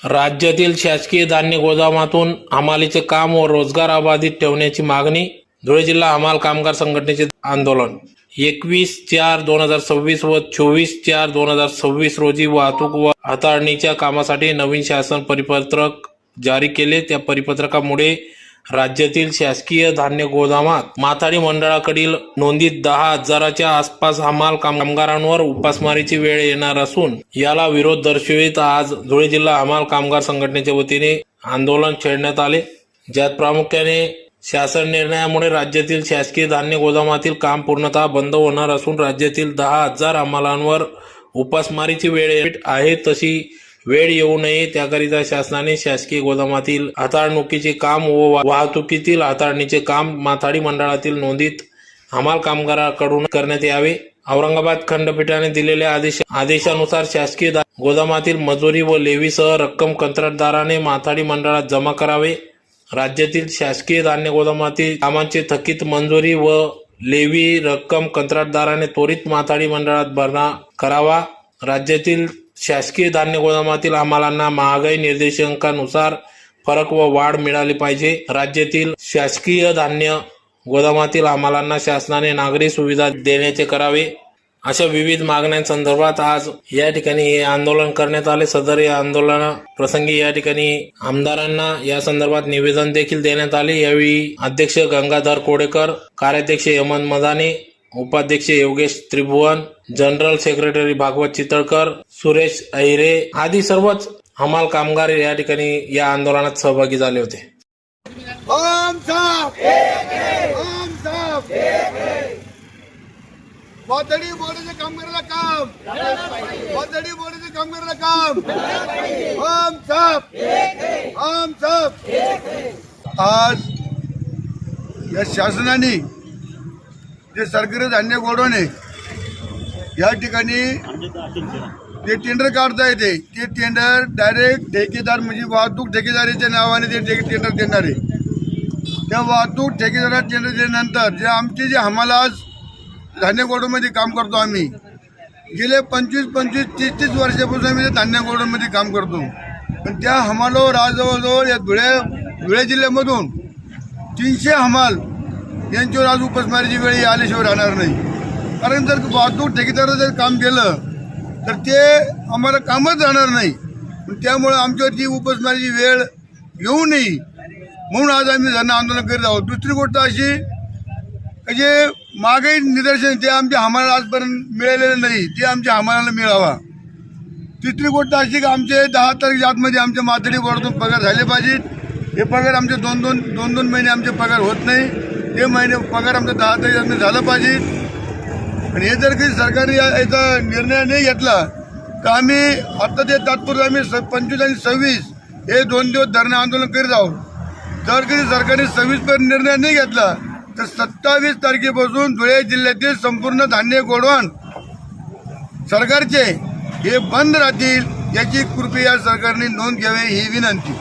राज्यातील शासकीय धान्य गोदामातून हमालीचे काम व रोजगार अबाधित ठेवण्याची मागणी. धुळे जिल्हा हमाल कामगार संघटनेचे आंदोलन. 21/4/2026 व 24/4/2026 रोजी वाहतूक व हाताळणीच्या कामासाठी नवीन शासन परिपत्रक जारी केले. त्या परिपत्रकामुळे राज्यातील शासकीय धान्य गोदामात माथाडी मंडळाकडील नोंदीत 10,000च्या आसपास हमाल कामगारांवर उपासमारीची वेळ येणार असून याला विरोध दर्शवित आज धुळे जिल्हा हमाल कामगार संघटनेच्या वतीने आंदोलन छेडण्यात आले. ज्यात प्रामुख्याने शासन निर्णयामुळे राज्यातील शासकीय धान्य गोदामातील काम पूर्णतः बंद होणार असून राज्यातील 10,000 हमालांवर उपासमारीची वेळ आहे तशी वेळ येऊ नये त्याकरिता शासनाने शासकीय गोदामातील हाताळणुकीचे काम व वाहतुकीतील हाताळणीचे काम माथाडी मंडळातील नोंदीत हमाल कामगारांकडून करण्यात यावे. औरंगाबाद खंडपीठाने दिलेल्या आदेशानुसार शासकीय गोदामातील मजुरी व लेवीसह रक्कम कंत्राटदाराने माथाडी मंडळात जमा करावे. राज्यातील शासकीय धान्य गोदामातील कामांची थकीत मंजुरी व लेवी रक्कम कंत्राटदाराने त्वरित माथाडी मंडळात भरणा करावा. राज्यातील शासकीय धान्य गोदामातील हमालांना महागाई निर्देशांकानुसार फरक व वाढ मिळाली पाहिजे. राज्यातील शासकीय धान्य गोदामातील हमालांना शासनाने नागरी सुविधा देण्याचे करावे. अशा विविध मागण्यांसंदर्भात आज या ठिकाणी हे आंदोलन करण्यात आले. सदर या आंदोलना प्रसंगी या ठिकाणी आमदारांना या संदर्भात निवेदन देखील देण्यात आले. यावेळी अध्यक्ष गंगाधर कोडेकर, कार्याध्यक्ष हेमंत मदाने, उपाध्यक्ष योगेश त्रिभुवन, जनरल सेक्रेटरी भागवत चितळकर, सुरेश अहिरे आदी सर्वच हमाल कामगार या ठिकाणी या आंदोलनात सहभागी झाले होते. माथाडी बोर्डाचे कामगाराला काम, माथाडी बोर्डाचे कामगाराला काम, हम सब. आज या शासनाने जे सरकारी धान्य गोडाऊन आहे या ठिकाणी ते टेंडर काढता येते. ते टेंडर डायरेक्ट ठेकेदार म्हणजे वाहतूक ठेकेदारीच्या नावाने ते टेंडर देणार आहे. त्या वाहतूक ठेकेदाराला टेंडर दिल्यानंतर जे आमचे जे हमाल आज धान्य गोडाऊनमध्ये काम करतो, आम्ही गेले 25, 30 वर्षापासून आम्ही धान्य गोडाऊनमध्ये काम करतो. पण त्या हमालावर आज जवळजवळ या धुळे जिल्ह्यामधून 300 हमाल यांच्यावर आज उपासमारीची वेळ आल्याशिवाय राहणार नाही. कारण जर वाहतूक ठेकेदारानं जर काम केलं तर ते आम्हाला कामच राहणार नाही. त्यामुळे आमच्यावरती उपासमारीची वेळ येऊ नये म्हणून आज आम्ही धरणं आंदोलन करीत आहोत. दुसरी गोष्ट अशी जे महागाई निदर्शन ते आमच्या हमाला आजपर्यंत मिळालेलं नाही, ते आमच्या हमालाला मिळावा. तिसरी गोष्ट अशी की आमचे 10 तारखेच्या आतमध्ये आमच्या माथाडी बोर्डातून पगार झाले पाहिजेत. हे पगार आमचे दोन महिने आमचे पगार होत नाही. ते महिने पगार आमचा 10 तारखेच्या झालं पाहिजे. आणि हे जर काही सरकारने याचा निर्णय नाही घेतला तर आम्ही आता ते तात्पुरतं आम्ही 25 आणि 26 हे 2 दिवस धरणं आंदोलन करीत आहोत. जर कधी सरकारने 26 पर्यंत निर्णय नाही घेतला तर 27 तारखेपासून धुळे जिल्ह्यातील संपूर्ण धान्य गोडाऊन सरकारचे हे बंद राहतील याची कृपया सरकारने नोंद घ्यावी ही विनंती.